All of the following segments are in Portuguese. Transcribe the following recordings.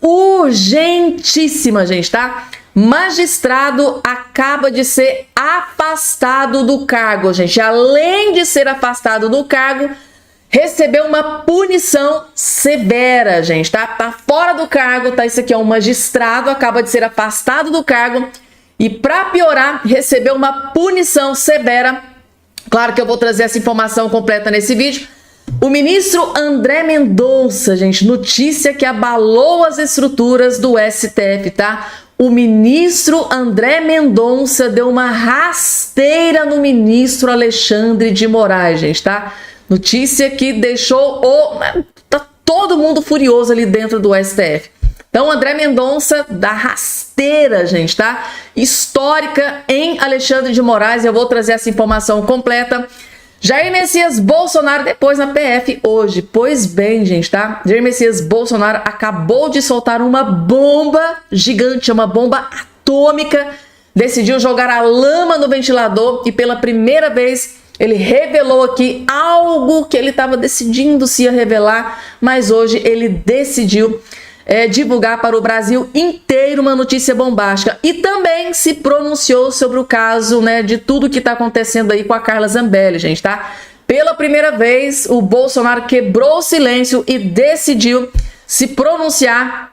urgentíssima, gente, tá? Magistrado acaba de ser afastado do cargo, gente. Além de ser afastado do cargo, recebeu uma punição severa, gente, tá? Tá fora do cargo, tá? Isso aqui é um magistrado, acaba de ser afastado do cargo e, pra piorar, recebeu uma punição severa. Claro que eu vou trazer essa informação completa nesse vídeo. O ministro André Mendonça, gente, notícia que abalou as estruturas do STF, tá? O ministro André Mendonça deu uma rasteira no ministro Alexandre de Moraes, gente, tá? Notícia que deixou tá todo mundo furioso ali dentro do STF. Então, André Mendonça dá rasteira, gente, tá? Histórica em Alexandre de Moraes. Eu vou trazer essa informação completa. Jair Messias Bolsonaro, depois na PF hoje. Pois bem, gente, tá? Jair Messias Bolsonaro acabou de soltar uma bomba gigante, uma bomba atômica. Decidiu jogar a lama no ventilador e pela primeira vez ele revelou aqui algo que ele estava decidindo se ia revelar, mas hoje ele decidiu divulgar para o Brasil inteiro uma notícia bombástica e também se pronunciou sobre o caso, né, de tudo que está acontecendo aí com a Carla Zambelli, gente, tá? Pela primeira vez, o Bolsonaro quebrou o silêncio e decidiu se pronunciar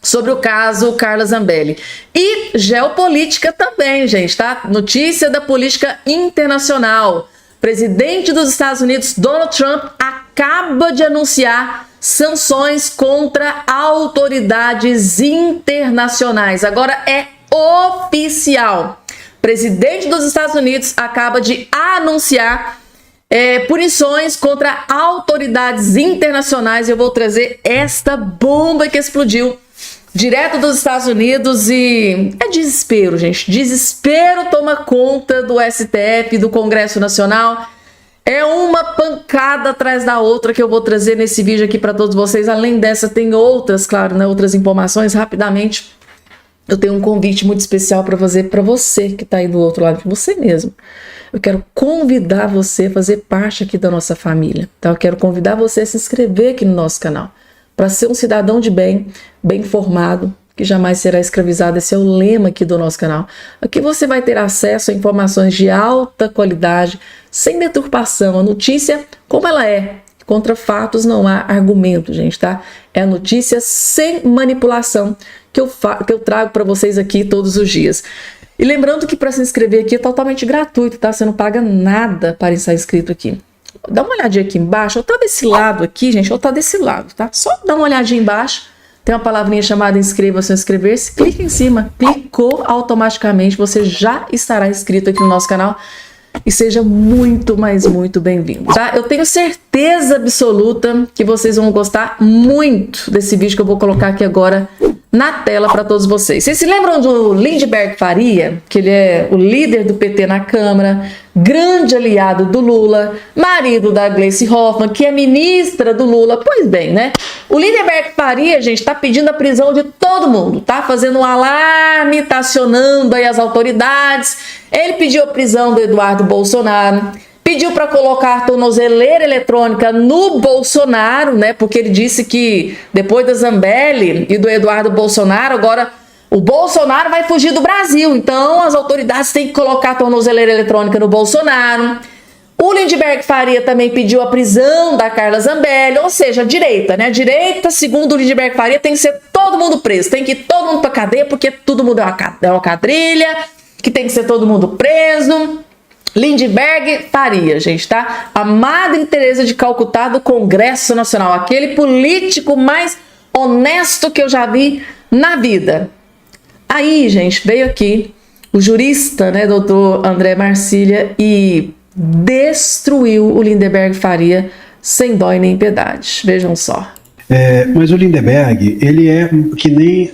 sobre o caso Carla Zambelli. E geopolítica também, gente, tá? Notícia da política internacional. Presidente dos Estados Unidos, Donald Trump, acaba de anunciar sanções contra autoridades internacionais. Agora é oficial. Presidente dos Estados Unidos acaba de anunciar punições contra autoridades internacionais. Eu vou trazer esta bomba que explodiu direto dos Estados Unidos e é desespero, gente. Desespero toma conta do STF, do Congresso Nacional. É uma pancada atrás da outra que eu vou trazer nesse vídeo aqui para todos vocês. Além dessa, tem outras, claro, né, outras informações. Rapidamente, eu tenho um convite muito especial para fazer para você que está aí do outro lado, para você mesmo. Eu quero convidar você a fazer parte aqui da nossa família. Tá? Eu quero convidar você a se inscrever aqui no nosso canal, para ser um cidadão de bem, bem informado, que jamais será escravizado. Esse é o lema aqui do nosso canal. Aqui você vai ter acesso a informações de alta qualidade, sem deturpação. A notícia como ela é. Contra fatos não há argumento, gente, tá? É a notícia sem manipulação que eu trago para vocês aqui todos os dias. E lembrando que para se inscrever aqui é totalmente gratuito, tá? Você não paga nada para estar inscrito aqui. Dá uma olhadinha aqui embaixo. Ou tá desse lado aqui, gente, ou tá desse lado, tá? Só dá uma olhadinha embaixo. Tem uma palavrinha chamada inscreva-se ou inscrever-se. Clica em cima. Clicou automaticamente. Você já estará inscrito aqui no nosso canal. E seja muito, mas muito bem-vindo, tá? Eu tenho certeza absoluta que vocês vão gostar muito desse vídeo que eu vou colocar aqui agora na tela para todos vocês. Vocês se lembram do Lindenberg Faria? Que ele é o líder do PT na Câmara, grande aliado do Lula, marido da Gleice Hoffmann, que é ministra do Lula. Pois bem, né? O Lindenberg Faria, gente, tá pedindo a prisão de todo mundo, tá? Fazendo um alarme, tá acionando aí as autoridades. Ele pediu a prisão do Eduardo Bolsonaro, pediu para colocar tornozeleira eletrônica no Bolsonaro, né? Porque ele disse que depois da Zambelli e do Eduardo Bolsonaro, agora o Bolsonaro vai fugir do Brasil. Então as autoridades têm que colocar tornozeleira eletrônica no Bolsonaro. O Lindenberg Faria também pediu a prisão da Carla Zambelli, ou seja, a direita, né? A direita, segundo o Lindenberg Faria, tem que ser todo mundo preso, tem que ir todo mundo para cadeia, porque todo mundo é uma quadrilha, que tem que ser todo mundo preso. Lindenberg Faria, gente, tá? A Madre Teresa de Calcutá do Congresso Nacional, aquele político mais honesto que eu já vi na vida. Aí, gente, veio aqui o jurista, né, doutor André Marcília, e destruiu o Lindenberg Faria sem dó e nem piedade. Vejam só. Mas o Lindenberg, ele é que nem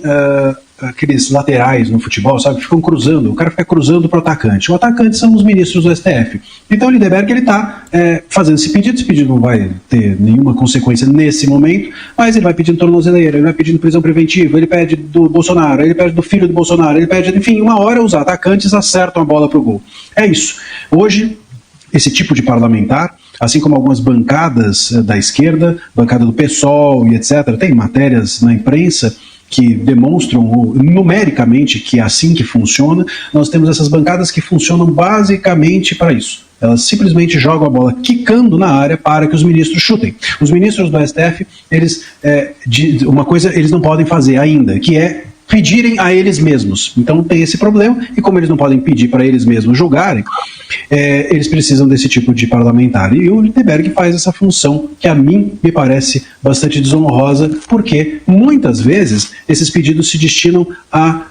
aqueles laterais no futebol, sabe, que ficam cruzando, o cara fica cruzando para o atacante. O atacante são os ministros do STF. Então o Lindenberg, ele está fazendo esse pedido não vai ter nenhuma consequência nesse momento, mas ele vai pedindo tornozeleira, ele vai pedindo prisão preventiva, ele pede do Bolsonaro, ele pede do filho do Bolsonaro, ele pede, enfim, uma hora os atacantes acertam a bola pro gol. É isso. Hoje, esse tipo de parlamentar, assim como algumas bancadas da esquerda, bancada do PSOL e etc., tem matérias na imprensa que demonstram numericamente que é assim que funciona, nós temos essas bancadas que funcionam basicamente para isso. Elas simplesmente jogam a bola quicando na área para que os ministros chutem. Os ministros do STF, uma coisa eles não podem fazer ainda, que é pedirem a eles mesmos. Então tem esse problema, e como eles não podem pedir para eles mesmos julgarem, eles precisam desse tipo de parlamentar. E o Lindenberg faz essa função que a mim me parece bastante desonrosa, porque muitas vezes esses pedidos se destinam a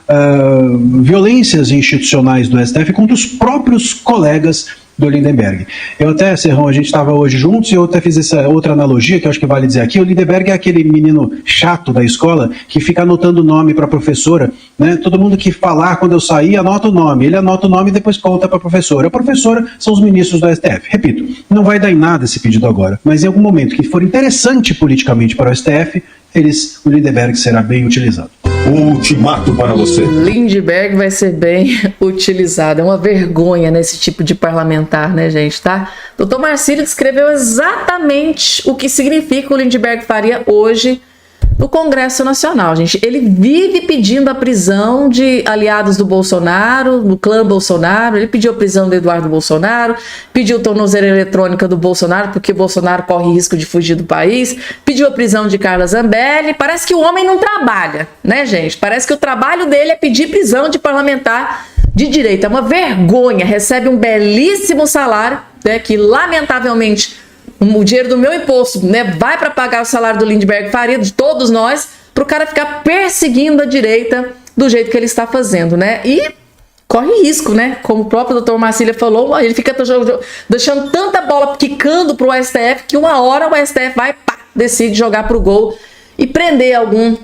violências institucionais do STF contra os próprios colegas do Lindenberg. Eu até, Serrão, a gente estava hoje juntos e eu até fiz essa outra analogia que eu acho que vale dizer aqui. O Lindenberg é aquele menino chato da escola que fica anotando o nome para a professora, né? Todo mundo que falar quando eu sair anota o nome. Ele anota o nome e depois conta para a professora. A professora são os ministros do STF. Repito, não vai dar em nada esse pedido agora, mas em algum momento que for interessante politicamente para o STF, o Lindenberg será bem utilizado. O ultimato para você. Lindenberg vai ser bem utilizado. É uma vergonha nesse tipo de parlamentar, né, gente, tá? Dr. Marcílio descreveu exatamente o que significa o Lindenberg faria hoje no Congresso Nacional, gente. Ele vive pedindo a prisão de aliados do Bolsonaro, do clã Bolsonaro. Ele pediu a prisão do Eduardo Bolsonaro, pediu tornozeleira eletrônica do Bolsonaro, porque o Bolsonaro corre risco de fugir do país, pediu a prisão de Carla Zambelli. Parece que o homem não trabalha, né, gente? Parece que o trabalho dele é pedir prisão de parlamentar de direita. É uma vergonha. Recebe um belíssimo salário, né, que lamentavelmente o dinheiro do meu imposto, né, vai para pagar o salário do Lindenberg Faria, de todos nós, para o cara ficar perseguindo a direita do jeito que ele está fazendo, né? E corre risco, né? Como o próprio Dr. Marcílio falou, ele fica deixando tanta bola quicando para o STF que uma hora o STF vai, decide jogar para o gol e prender algum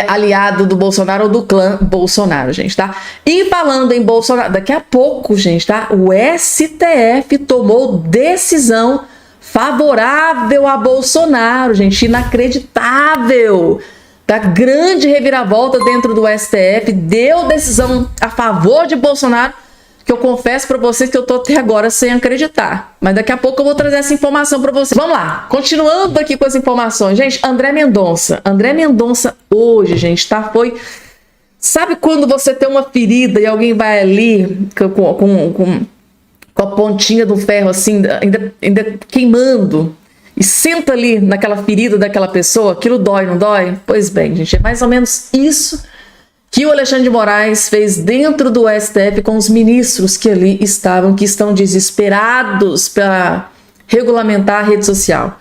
aliado do Bolsonaro ou do clã Bolsonaro, gente, tá? E falando em Bolsonaro, daqui a pouco, gente, tá? O STF tomou decisão favorável a Bolsonaro, gente, inacreditável. Da grande reviravolta dentro do STF, deu decisão a favor de Bolsonaro, que eu confesso para vocês que eu tô até agora sem acreditar. Mas daqui a pouco eu vou trazer essa informação para vocês. Vamos lá, continuando aqui com as informações. Gente, André Mendonça hoje, gente, tá? Sabe quando você tem uma ferida e alguém vai ali com a pontinha do ferro assim, ainda queimando, e senta ali naquela ferida daquela pessoa, aquilo dói, não dói? Pois bem, gente, é mais ou menos isso que o Alexandre de Moraes fez dentro do STF com os ministros que ali estavam, que estão desesperados para regulamentar a rede social.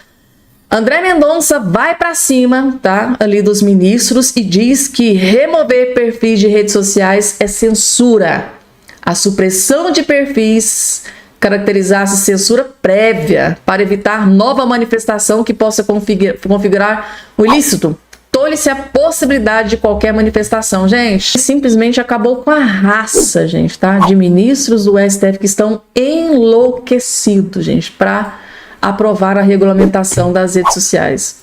André Mendonça vai para cima, tá, ali dos ministros e diz que remover perfis de redes sociais é censura. A supressão de perfis caracterizasse censura prévia para evitar nova manifestação que possa configurar o ilícito. Tolhe-se a possibilidade de qualquer manifestação. Gente, simplesmente acabou com a raça, gente, tá? De ministros do STF que estão enlouquecidos, gente, para aprovar a regulamentação das redes sociais.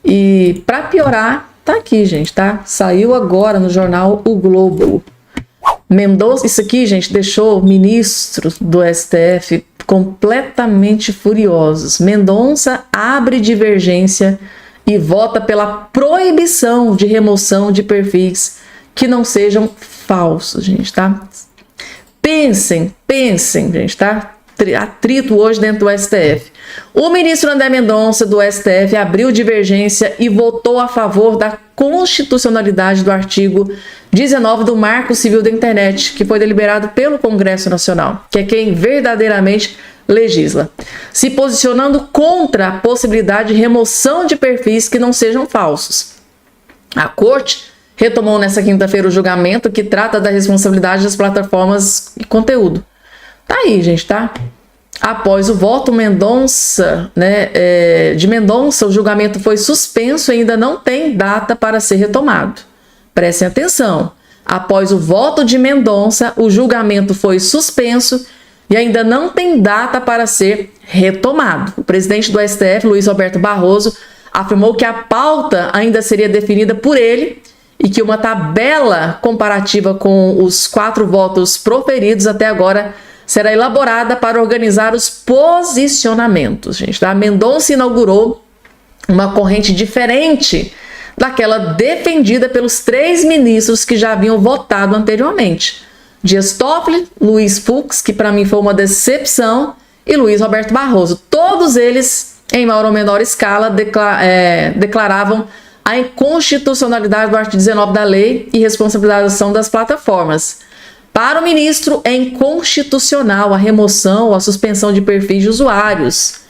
E para piorar, tá aqui, gente, tá? Saiu agora no jornal O Globo. Mendonça, isso aqui, gente, deixou ministros do STF completamente furiosos. Mendonça abre divergência e vota pela proibição de remoção de perfis que não sejam falsos, gente, tá? Pensem, gente, tá? Atrito hoje dentro do STF. O ministro André Mendonça do STF abriu divergência e votou a favor da constitucionalidade do artigo 19 do Marco Civil da Internet, que foi deliberado pelo Congresso Nacional, que é quem verdadeiramente legisla, se posicionando contra a possibilidade de remoção de perfis que não sejam falsos. A Corte retomou nesta quinta-feira o julgamento que trata da responsabilidade das plataformas de conteúdo. Tá aí, gente, tá? Após o voto Mendonça, de Mendonça, o julgamento foi suspenso e ainda não tem data para ser retomado. Prestem atenção. Após o voto de Mendonça, o julgamento foi suspenso e ainda não tem data para ser retomado. O presidente do STF, Luiz Roberto Barroso, afirmou que a pauta ainda seria definida por ele e que uma tabela comparativa com os 4 votos proferidos até agora será elaborada para organizar os posicionamentos, gente, tá? Mendonça inaugurou uma corrente diferente daquela defendida pelos 3 ministros que já haviam votado anteriormente. Dias Toffoli, Luiz Fux, que para mim foi uma decepção, e Luiz Roberto Barroso. Todos eles, em maior ou menor escala, declaravam a inconstitucionalidade do artigo 19 da lei e responsabilização das plataformas. Para o ministro, é inconstitucional a remoção ou a suspensão de perfis de usuários,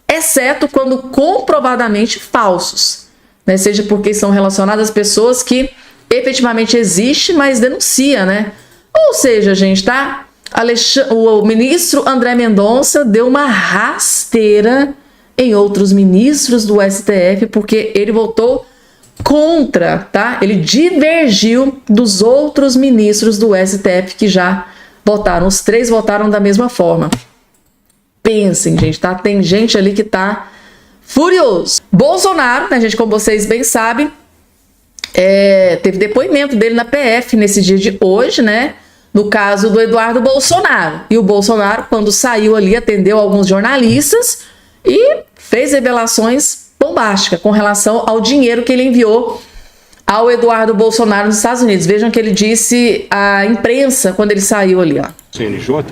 exceto quando comprovadamente falsos, né? Seja porque são relacionadas a pessoas que efetivamente existem, mas denuncia, né? Ou seja, gente, tá? O ministro André Mendonça deu uma rasteira em outros ministros do STF, porque ele votou contra, tá? Ele divergiu dos outros ministros do STF que já votaram. Os 3 votaram da mesma forma. Pensem, gente, tá? Tem gente ali que tá furioso. Bolsonaro, né, gente, como vocês bem sabem, teve depoimento dele na PF nesse dia de hoje, né? No caso do Eduardo Bolsonaro. E o Bolsonaro, quando saiu ali, atendeu alguns jornalistas e fez revelações bombásticas com relação ao dinheiro que ele enviou ao Eduardo Bolsonaro nos Estados Unidos. Vejam que ele disse à imprensa quando ele saiu ali, ó. CNJ?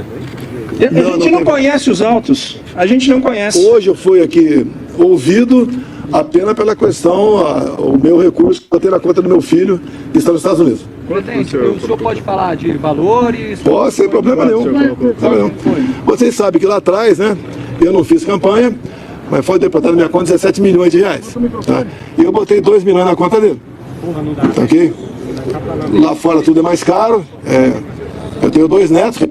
A gente não conhece os autos. A gente não conhece. Hoje eu fui aqui ouvido apenas pela questão, o meu recurso que eu tenho na conta do meu filho que está nos Estados Unidos. O senhor pode falar de valores? Pode, sem problema nenhum. Vocês sabem que lá atrás, né, eu não fiz campanha, mas foi depositado na minha conta 17 milhões de reais. Tá? E eu botei 2 milhões na conta dele. Tá, ok? Lá fora tudo é mais caro. Eu tenho 2 netos.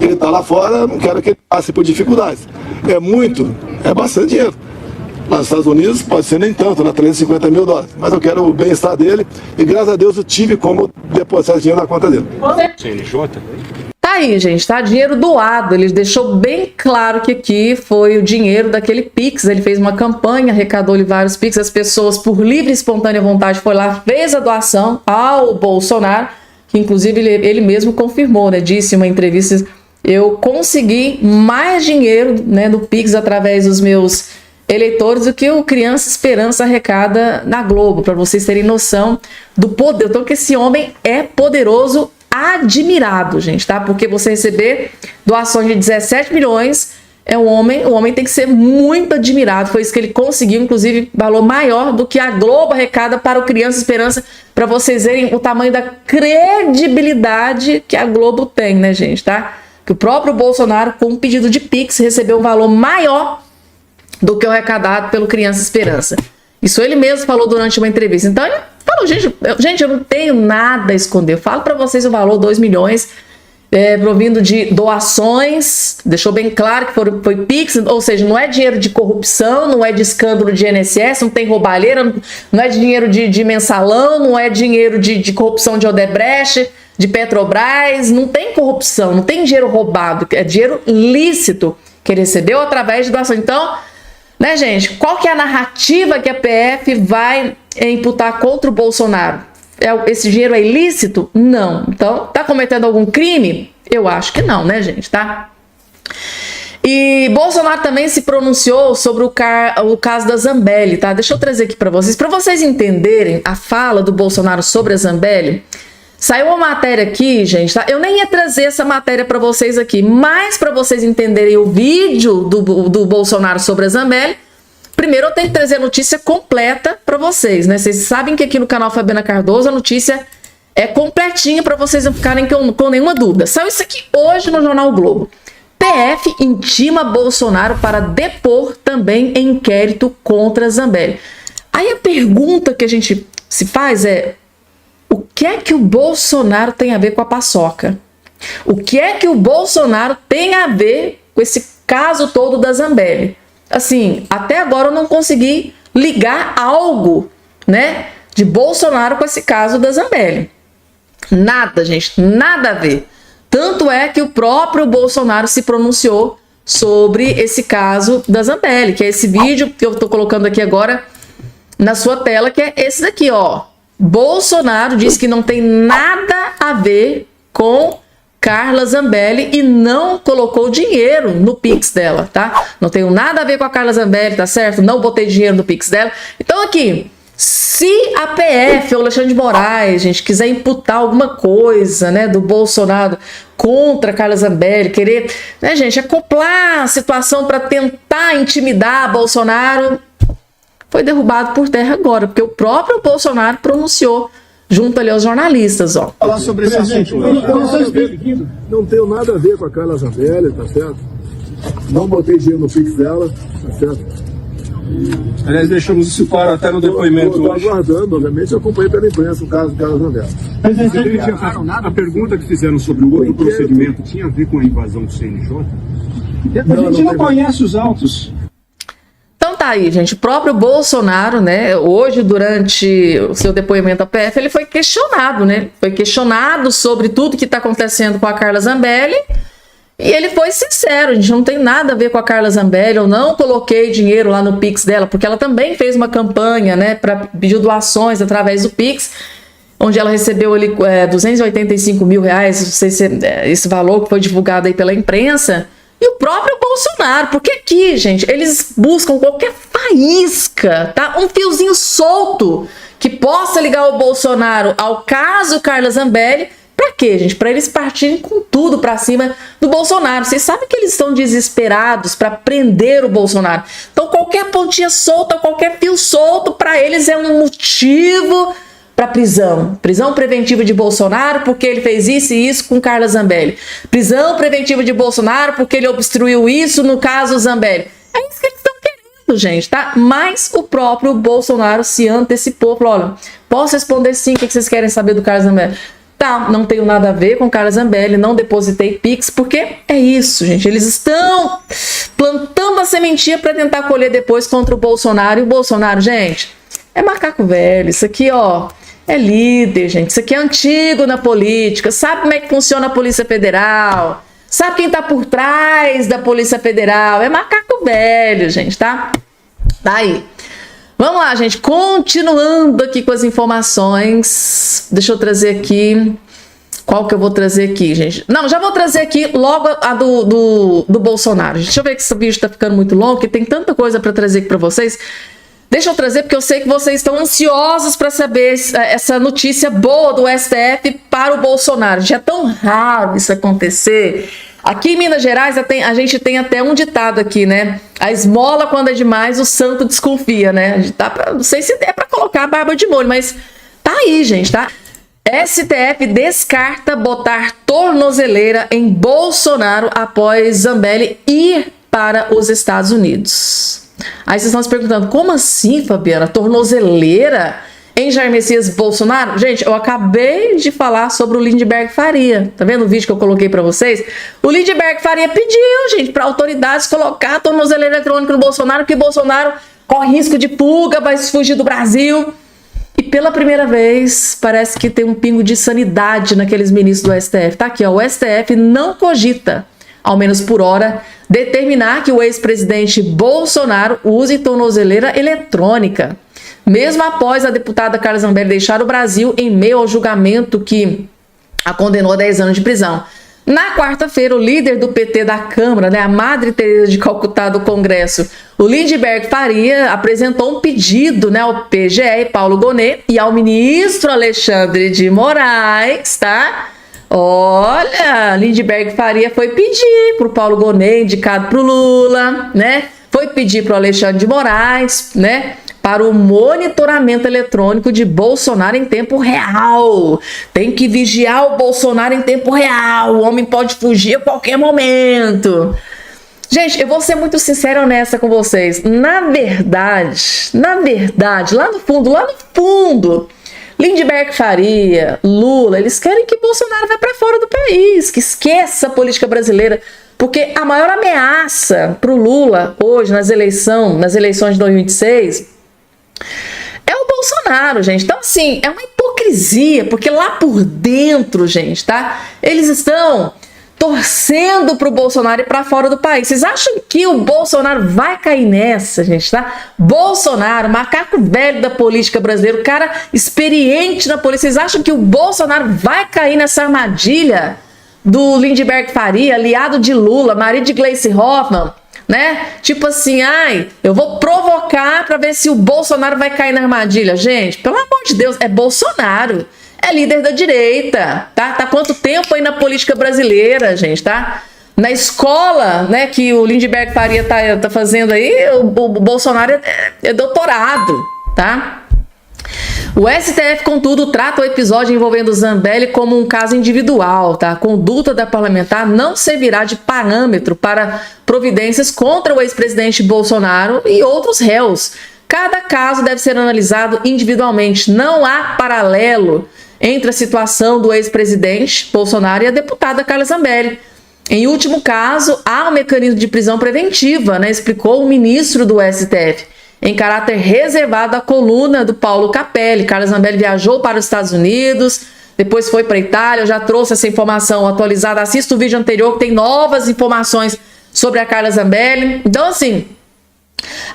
Ele está lá fora, não quero que ele passe por dificuldades. É bastante dinheiro. Lá nos Estados Unidos pode ser nem tanto, né, 350 mil dólares. Mas eu quero o bem-estar dele e graças a Deus eu tive como depositar dinheiro na conta dele. CNJ? Tá aí, gente, tá? Dinheiro doado. Ele deixou bem claro que aqui foi o dinheiro daquele Pix. Ele fez uma campanha, arrecadou-lhe vários Pix. As pessoas, por livre e espontânea vontade, foi lá, fez a doação ao Bolsonaro, que inclusive ele mesmo confirmou, né? Disse em uma entrevista: eu consegui mais dinheiro, né, do Pix através dos meus eleitores do que o Criança Esperança arrecada na Globo, para vocês terem noção do poder. Então, que esse homem é poderoso, admirado, gente, tá? Porque você receber doações de 17 milhões, o homem tem que ser muito admirado. Foi isso que ele conseguiu, inclusive valor maior do que a Globo arrecada para o Criança Esperança, para vocês verem o tamanho da credibilidade que a Globo tem, né, gente, tá? Que o próprio Bolsonaro, com um pedido de Pix, recebeu um valor maior do que o arrecadado pelo Criança Esperança. Isso ele mesmo falou durante uma entrevista. Então ele falou: gente, eu não tenho nada a esconder. Eu falo para vocês o valor, 2 milhões, provindo de doações. Deixou bem claro que foi Pix, ou seja, não é dinheiro de corrupção, não é de escândalo de INSS, não tem roubalheira, não é dinheiro de mensalão, não é dinheiro de corrupção de Odebrecht, de Petrobras, não tem corrupção, não tem dinheiro roubado, é dinheiro lícito que ele recebeu através de doação. Então, né, gente, qual que é a narrativa que a PF vai imputar contra o Bolsonaro? Esse dinheiro é ilícito? Não. Então, tá cometendo algum crime? Eu acho que não, né, gente, tá? E Bolsonaro também se pronunciou sobre o caso da Zambelli, tá? Deixa eu trazer aqui para vocês entenderem a fala do Bolsonaro sobre a Zambelli. Saiu uma matéria aqui, gente, tá? Eu nem ia trazer essa matéria para vocês aqui, mas para vocês entenderem o vídeo do Bolsonaro sobre a Zambelli, primeiro eu tenho que trazer a notícia completa para vocês, né? Vocês sabem que aqui no canal Fabiana Cardoso a notícia é completinha para vocês não ficarem com nenhuma dúvida. Saiu isso aqui hoje no Jornal o Globo. PF intima Bolsonaro para depor também em inquérito contra Zambelli. Aí a pergunta que a gente se faz é: o que é que o Bolsonaro tem a ver com a paçoca? O que é que o Bolsonaro tem a ver com esse caso todo da Zambelli? Assim, até agora eu não consegui ligar algo, né, de Bolsonaro com esse caso da Zambelli. Nada, gente, nada a ver. Tanto é que o próprio Bolsonaro se pronunciou sobre esse caso da Zambelli, que é esse vídeo que eu tô colocando aqui agora na sua tela, que é esse daqui, ó. Bolsonaro diz que não tem nada a ver com Carla Zambelli e não colocou dinheiro no Pix dela, tá? Não tenho nada a ver com a Carla Zambelli, tá certo? Não botei dinheiro no Pix dela. Então aqui, se a PF ou Alexandre de Moraes, gente, quiser imputar alguma coisa, né, do Bolsonaro contra a Carla Zambelli, querer, né, gente, acoplar a situação para tentar intimidar Bolsonaro, foi derrubado por terra agora, porque o próprio Bolsonaro pronunciou junto ali aos jornalistas, ó. Falar sobre esse assunto. Não tenho nada a ver com a Carla Zambelli, tá certo? Não botei dinheiro no Pix dela, tá certo? Aliás, deixamos isso claro até no depoimento Estou hoje. aguardando, obviamente, eu acompanhei pela imprensa o caso do Carla Zambelli. A pergunta que fizeram sobre o outro procedimento tinha a ver com a invasão do CNJ? A gente não conhece os autos. Então tá aí, gente, o próprio Bolsonaro, né, hoje durante o seu depoimento à PF, ele foi questionado, né, foi questionado sobre tudo que tá acontecendo com a Carla Zambelli, e ele foi sincero, a gente não tem nada a ver com a Carla Zambelli, eu não coloquei dinheiro lá no Pix dela, porque ela também fez uma campanha, né, para pedir doações através do Pix, onde ela recebeu ali 285 mil reais, não sei se esse valor que foi divulgado aí pela imprensa, e o próprio Bolsonaro, porque aqui, gente, eles buscam qualquer faísca, tá? Um fiozinho solto que possa ligar o Bolsonaro ao caso Carla Zambelli. Pra quê, gente? Pra eles partirem com tudo pra cima do Bolsonaro. Vocês sabem que eles estão desesperados pra prender o Bolsonaro. Então qualquer pontinha solta, qualquer fio solto, pra eles é um motivo para prisão preventiva de Bolsonaro porque ele fez isso e isso com Carla Zambelli, prisão preventiva de Bolsonaro porque ele obstruiu isso no caso Zambelli. É isso que eles estão querendo, gente, tá? Mas o próprio Bolsonaro se antecipou, falou, olha, posso responder sim, o que vocês querem saber do Carla Zambelli? Tá, não tenho nada a ver com Carla Zambelli, não depositei Pix, porque é isso, gente, eles estão plantando a sementinha para tentar colher depois contra o Bolsonaro, e o Bolsonaro, gente, é macaco velho, isso aqui, ó, é líder, gente. Isso aqui é antigo na política. Sabe como é que funciona a Polícia Federal? Sabe quem tá por trás da Polícia Federal? É macaco velho, gente, tá? Daí. Vamos lá, gente. Continuando aqui com as informações. Deixa eu trazer aqui. Qual que eu vou trazer aqui, gente? Não, já vou trazer aqui logo a do Bolsonaro. Deixa eu ver que esse vídeo tá ficando muito longo, porque tem tanta coisa para trazer aqui para vocês. Deixa eu trazer, porque eu sei que vocês estão ansiosos para saber essa notícia boa do STF para o Bolsonaro. Já é tão raro isso acontecer. Aqui em Minas Gerais a gente tem até um ditado aqui, né? A esmola, quando é demais, o santo desconfia, né? A gente não sei se é para colocar a barba de molho, mas tá aí, gente, tá? STF descarta botar tornozeleira em Bolsonaro após Zambelli ir para os Estados Unidos. Aí vocês estão se perguntando, como assim, Fabiana? Tornozeleira em Jair Messias Bolsonaro? Gente, eu acabei de falar sobre o Lindenberg Faria. Tá vendo o vídeo que eu coloquei pra vocês? O Lindenberg Faria pediu, gente, para autoridades colocar a tornozeleira eletrônica no Bolsonaro, porque Bolsonaro corre risco de fuga, vai fugir do Brasil. E pela primeira vez, parece que tem um pingo de sanidade naqueles ministros do STF. Tá aqui, ó, o STF não cogita, ao menos por hora, determinar que o ex-presidente Bolsonaro use tornozeleira eletrônica, mesmo após a deputada Carla Zambelli deixar o Brasil em meio ao julgamento que a condenou a 10 anos de prisão. Na quarta-feira, o líder do PT da Câmara, né, a Madre Teresa de Calcutá do Congresso, o Lindenberg Faria, apresentou um pedido, né, ao PGE, Paulo Gonet, e ao ministro Alexandre de Moraes, tá? Olha, Lindenberg Faria foi pedir para o Paulo Gonet, indicado para o Lula, né? Foi pedir para o Alexandre de Moraes, né? Para o monitoramento eletrônico de Bolsonaro em tempo real. Tem que vigiar o Bolsonaro em tempo real. O homem pode fugir a qualquer momento. Gente, eu vou ser muito sincera e honesta com vocês. Na verdade, lá no fundo, Lindenberg Faria, Lula, eles querem que Bolsonaro vá para fora do país, que esqueça a política brasileira, porque a maior ameaça para o Lula hoje nas eleições de 2026 é o Bolsonaro, gente. Então, assim, é uma hipocrisia, porque lá por dentro, gente, tá? Eles estão torcendo pro Bolsonaro ir para fora do país. Vocês acham que o Bolsonaro vai cair nessa, gente, tá? Bolsonaro, macaco velho da política brasileira, o cara experiente na política. Vocês acham que o Bolsonaro vai cair nessa armadilha? do Lindenberg Faria, aliado de Lula, marido de Gleice Hoffmann, né? Tipo assim, eu vou provocar para ver se o Bolsonaro vai cair na armadilha. Gente, pelo amor de Deus, é Bolsonaro. É líder da direita, tá? Tá quanto tempo aí na política brasileira, gente, tá? Na escola, né, que o Lindenberg Faria tá fazendo aí, o Bolsonaro é doutorado, tá? O STF, contudo, trata o episódio envolvendo Zambelli como um caso individual, tá? A conduta da parlamentar não servirá de parâmetro para providências contra o ex-presidente Bolsonaro e outros réus. Cada caso deve ser analisado individualmente. Não há paralelo entre a situação do ex-presidente Bolsonaro e a deputada Carla Zambelli. Em último caso, há um mecanismo de prisão preventiva, né? Explicou o ministro do STF. Em caráter reservado à coluna do Paulo Capelli. Carla Zambelli viajou para os Estados Unidos, depois foi para a Itália. Eu já trouxe essa informação atualizada. Assista o vídeo anterior que tem novas informações sobre a Carla Zambelli. Então, assim,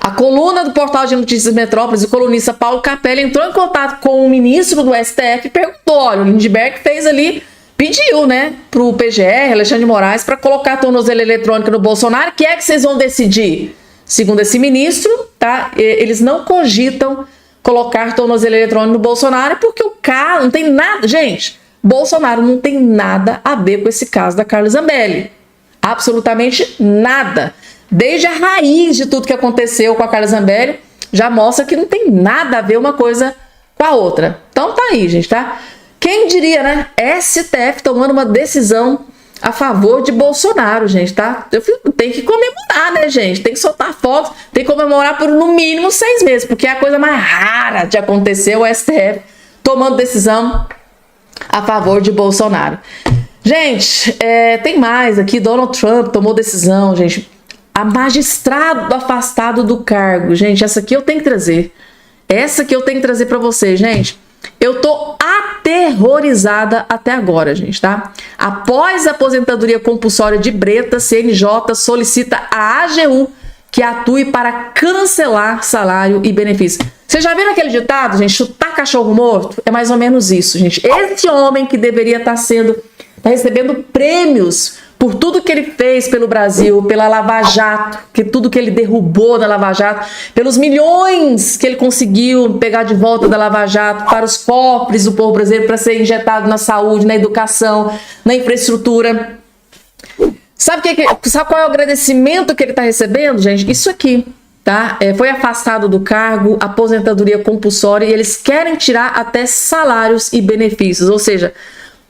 a coluna do Portal de Notícias Metrópolis, o colunista Paulo Capelli, entrou em contato com o ministro do STF e perguntou, olha, o Lindenberg fez ali, pediu, né, para o PGR, Alexandre de Moraes, para colocar a tornozeleira eletrônica no Bolsonaro. O que é que vocês vão decidir? Segundo esse ministro, tá, eles não cogitam colocar tornozeleira eletrônica no Bolsonaro porque o caso não tem nada... Gente, Bolsonaro não tem nada a ver com esse caso da Carla Zambelli. Absolutamente nada. Desde a raiz de tudo que aconteceu com a Carla Zambelli, já mostra que não tem nada a ver uma coisa com a outra. Então tá aí, gente, tá? Quem diria, né? STF tomando uma decisão a favor de Bolsonaro, gente, tá? Tem que comemorar, né, gente? Tem que soltar fogos, tem que comemorar por no mínimo 6 meses, porque é a coisa mais rara de acontecer, o STF tomando decisão a favor de Bolsonaro. Gente, tem mais aqui, Donald Trump tomou decisão, gente. A magistrado afastado do cargo. Gente, essa aqui eu tenho que trazer. Essa aqui eu tenho que trazer para vocês, gente. Eu tô aterrorizada até agora, gente, tá? Após a aposentadoria compulsória de Bretas, CNJ solicita a AGU que atue para cancelar salário e benefício. Vocês já viram aquele ditado, gente? Chutar cachorro morto? É mais ou menos isso, gente. Esse homem que deveria estar recebendo prêmios por tudo que ele fez pelo Brasil, pela Lava Jato, tudo que ele derrubou da Lava Jato, pelos milhões que ele conseguiu pegar de volta da Lava Jato para os cofres do povo brasileiro, para ser injetado na saúde, na educação, na infraestrutura. Sabe qual é o agradecimento que ele está recebendo, gente? Isso aqui, tá? Foi afastado do cargo, aposentadoria compulsória, e eles querem tirar até salários e benefícios, ou seja,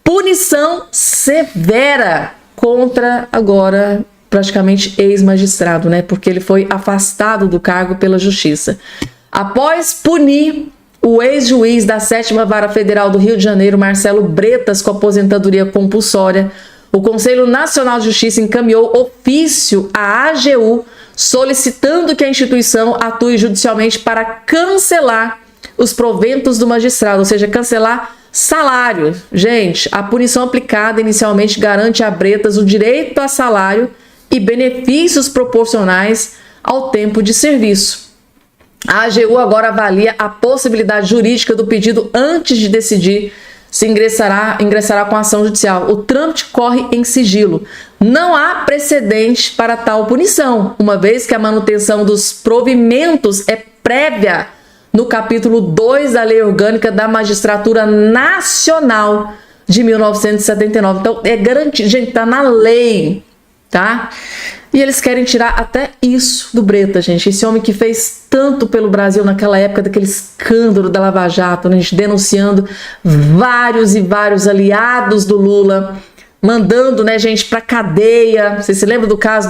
punição severa contra agora praticamente ex-magistrado, né? Porque ele foi afastado do cargo pela justiça. Após punir o ex-juiz da 7ª Vara Federal do Rio de Janeiro, Marcelo Bretas, com aposentadoria compulsória, o Conselho Nacional de Justiça encaminhou ofício à AGU solicitando que a instituição atue judicialmente para cancelar os proventos do magistrado, ou seja, cancelar salário. Gente, a punição aplicada inicialmente garante a Bretas o direito a salário e benefícios proporcionais ao tempo de serviço. A AGU agora avalia a possibilidade jurídica do pedido antes de decidir se ingressará com ação judicial. O trâmite corre em sigilo. Não há precedente para tal punição, uma vez que a manutenção dos provimentos é prévia no capítulo 2 da Lei Orgânica da Magistratura Nacional de 1979. Então, é garantido, gente, tá na lei, tá? E eles querem tirar até isso do Bretas, gente. Esse homem que fez tanto pelo Brasil naquela época, daquele escândalo da Lava Jato, né? A gente denunciando vários e vários aliados do Lula, mandando, né, gente, pra cadeia. Você se lembra do caso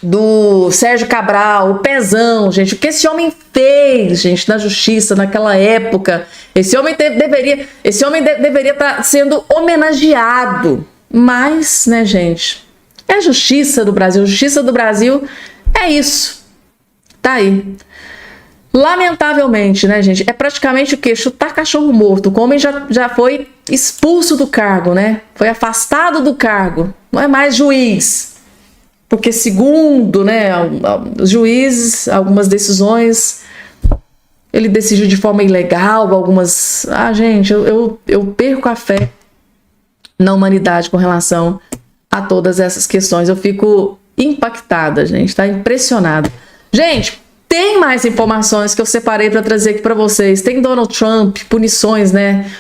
do Sérgio Cabral, o Pezão, gente, o que esse homem fez, gente, na justiça naquela época. Esse homem deveria estar sendo homenageado. Mas, né, gente, é a justiça do Brasil. A justiça do Brasil é isso. Tá aí. Lamentavelmente, né, gente, é praticamente o quê? Chutar cachorro morto. O homem já foi expulso do cargo, né? Foi afastado do cargo. Não é mais juiz. Porque segundo, né, os juízes, algumas decisões, ele decidiu de forma ilegal, algumas... gente, eu perco a fé na humanidade com relação a todas essas questões. Eu fico impactada, gente, tá? Impressionada. Gente, tem mais informações que eu separei para trazer aqui para vocês. Tem Donald Trump, punições, né,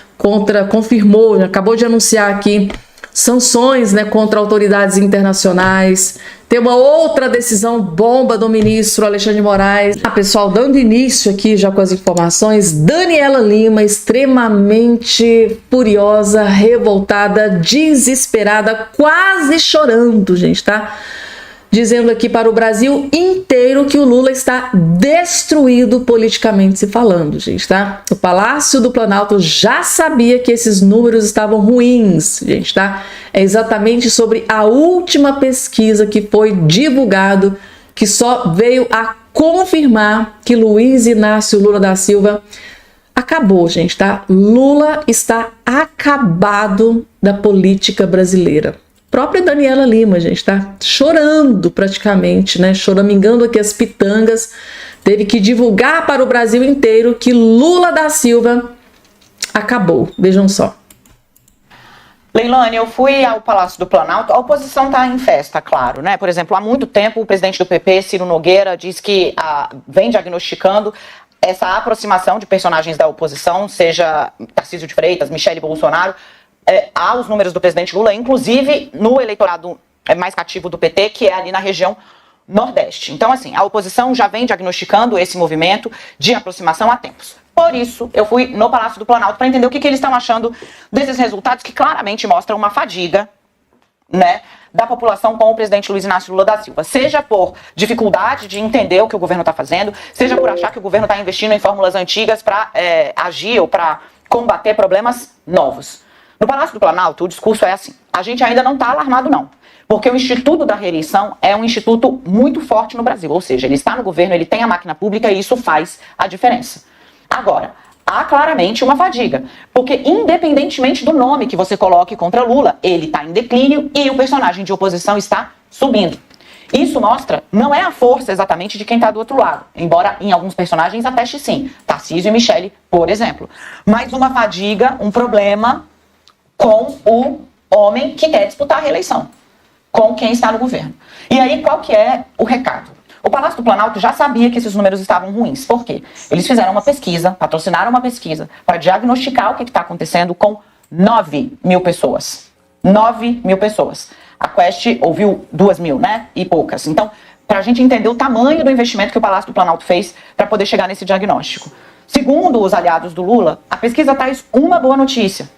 confirmou, acabou de anunciar aqui sanções, né, contra autoridades internacionais. Tem uma outra decisão bomba do ministro Alexandre de Moraes. Pessoal, dando início aqui já com as informações, Daniela Lima extremamente furiosa, revoltada, desesperada, quase chorando, gente, tá? Dizendo aqui para o Brasil inteiro que o Lula está destruído politicamente se falando, gente, tá? O Palácio do Planalto já sabia que esses números estavam ruins, gente, tá? É exatamente sobre a última pesquisa que foi divulgado, que só veio a confirmar que Luiz Inácio Lula da Silva acabou, gente, tá? Lula está acabado da política brasileira. Própria Daniela Lima, gente, tá chorando praticamente, né, choramingando aqui as pitangas, teve que divulgar para o Brasil inteiro que Lula da Silva acabou. Vejam só. Leilane, eu fui ao Palácio do Planalto, a oposição está em festa, claro, né? Por exemplo, há muito tempo o presidente do PP, Ciro Nogueira, diz que vem diagnosticando essa aproximação de personagens da oposição, seja Tarcísio de Freitas, Michele Bolsonaro, aos números do presidente Lula, inclusive no eleitorado mais cativo do PT, que é ali na região Nordeste. Então, assim, a oposição já vem diagnosticando esse movimento de aproximação há tempos. Por isso, eu fui no Palácio do Planalto para entender o que eles estão achando desses resultados que claramente mostram uma fadiga, né, da população com o presidente Luiz Inácio Lula da Silva. Seja por dificuldade de entender o que o governo está fazendo, seja por achar que o governo está investindo em fórmulas antigas para agir ou para combater problemas novos. No Palácio do Planalto, o discurso é assim: a gente ainda não está alarmado, não. Porque o Instituto da Reeleição é um instituto muito forte no Brasil. Ou seja, ele está no governo, ele tem a máquina pública e isso faz a diferença. Agora, há claramente uma fadiga. Porque independentemente do nome que você coloque contra Lula, ele está em declínio e o personagem de oposição está subindo. Isso mostra, não é a força exatamente de quem está do outro lado. Embora em alguns personagens ateste sim. Tarcísio e Michele, por exemplo. Mas uma fadiga, um problema com o homem que quer disputar a reeleição, com quem está no governo. E aí, qual que é o recado? O Palácio do Planalto já sabia que esses números estavam ruins. Por quê? Eles fizeram uma pesquisa, patrocinaram uma pesquisa, para diagnosticar o que está acontecendo com 9 mil pessoas. 9 mil pessoas. A Quest ouviu 2 mil, né? E poucas. Então, para a gente entender o tamanho do investimento que o Palácio do Planalto fez para poder chegar nesse diagnóstico. Segundo os aliados do Lula, a pesquisa traz uma boa notícia.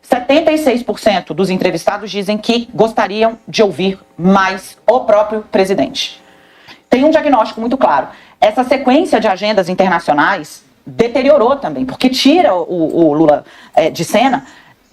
76% dos entrevistados dizem que gostariam de ouvir mais o próprio presidente. Tem um diagnóstico muito claro. Essa sequência de agendas internacionais deteriorou também, porque tira o Lula de cena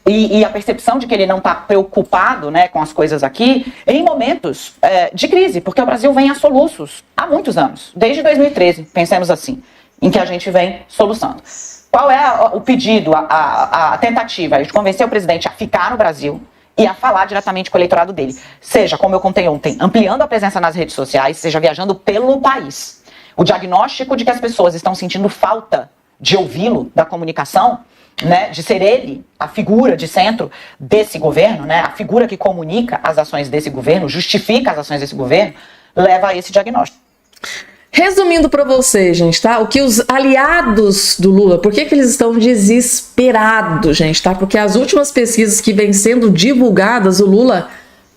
e a percepção de que ele não está preocupado, né, com as coisas aqui em momentos de crise, porque o Brasil vem a soluços há muitos anos, desde 2013, pensemos assim, em que a gente vem soluçando. Qual é o pedido, a tentativa de convencer o presidente a ficar no Brasil e a falar diretamente com o eleitorado dele? Seja, como eu contei ontem, ampliando a presença nas redes sociais, seja viajando pelo país. O diagnóstico de que as pessoas estão sentindo falta de ouvi-lo, da comunicação, né, de ser ele a figura de centro desse governo, né, a figura que comunica as ações desse governo, justifica as ações desse governo, leva a esse diagnóstico. Resumindo para vocês, gente, tá? O que os aliados do Lula, por que eles estão desesperados, gente, tá? Porque as últimas pesquisas que vêm sendo divulgadas, o Lula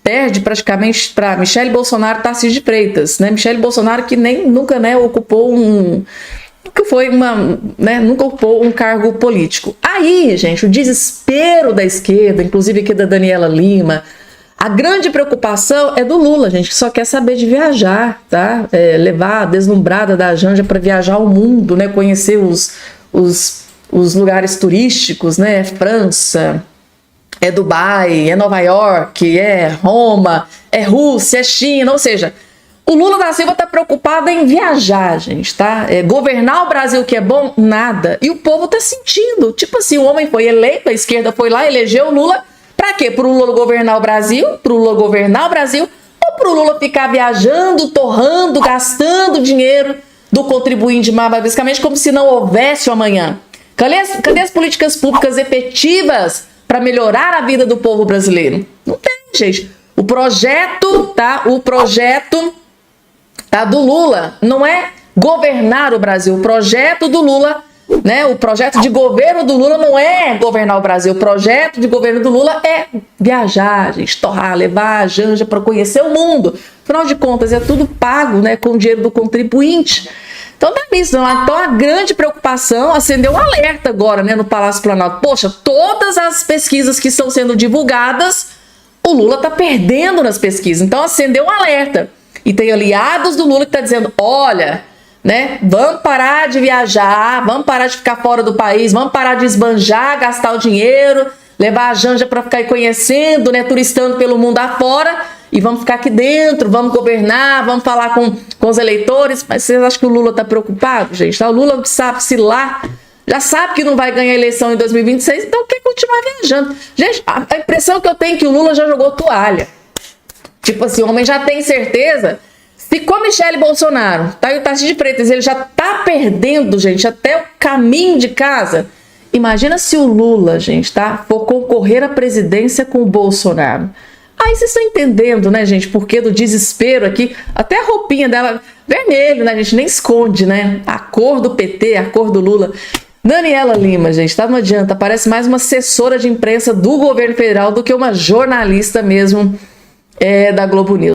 perde praticamente para Michele Bolsonaro e Tarcísio de Freitas, né? Michele Bolsonaro que nunca, né, ocupou nunca ocupou um cargo político. Aí, gente, o desespero da esquerda, inclusive aqui da Daniela Lima, a grande preocupação é do Lula, gente, que só quer saber de viajar, tá? Levar a deslumbrada da Janja para viajar o mundo, né? Conhecer os lugares turísticos, né? França, Dubai, Nova York, Roma, Rússia, China, ou seja, o Lula da Silva tá preocupado em viajar, gente, tá? Governar o Brasil que é bom, nada. E o povo tá sentindo, tipo assim, o homem foi eleito, a esquerda foi lá, elegeu o Lula. Pra quê? Pro Lula governar o Brasil? Pro Lula governar o Brasil? Ou pro Lula ficar viajando, torrando, gastando dinheiro do contribuinte, basicamente como se não houvesse o amanhã? Cadê as políticas públicas efetivas para melhorar a vida do povo brasileiro? Não tem, gente. O projeto do Lula não é governar o Brasil. O projeto do Lula, né? O projeto de governo do Lula não é governar o Brasil. O projeto de governo do Lula é viajar, gente, torrar, levar a Janja para conhecer o mundo. Afinal de contas, é tudo pago, né, com o dinheiro do contribuinte. Então, tá nisso. Então, a grande preocupação, acendeu um alerta agora, né, no Palácio Planalto. Poxa, todas as pesquisas que estão sendo divulgadas, o Lula tá perdendo nas pesquisas. Então, acendeu um alerta. E tem aliados do Lula que tá dizendo, olha, né, vamos parar de viajar, vamos parar de ficar fora do país, vamos parar de esbanjar, gastar o dinheiro, levar a Janja para ficar aí conhecendo, né, turistando pelo mundo afora, e vamos ficar aqui dentro, vamos governar, vamos falar com os eleitores. Mas vocês acham que o Lula tá preocupado, gente? O Lula sabe se lá, já sabe que não vai ganhar a eleição em 2026, então quer continuar viajando. Gente, a impressão que eu tenho é que o Lula já jogou toalha. Tipo assim, o homem já tem certeza. Se com a Michele Bolsonaro, tá, e o Tarcísio de Freitas, ele já tá perdendo, gente, até o caminho de casa. Imagina se o Lula, gente, tá, for concorrer à presidência com o Bolsonaro. Aí vocês estão entendendo, né, gente, porque do desespero aqui, até a roupinha dela, vermelho, né, a gente nem esconde, né, a cor do PT, a cor do Lula. Daniela Lima, gente, tá, não adianta, parece mais uma assessora de imprensa do governo federal do que uma jornalista mesmo da Globo News.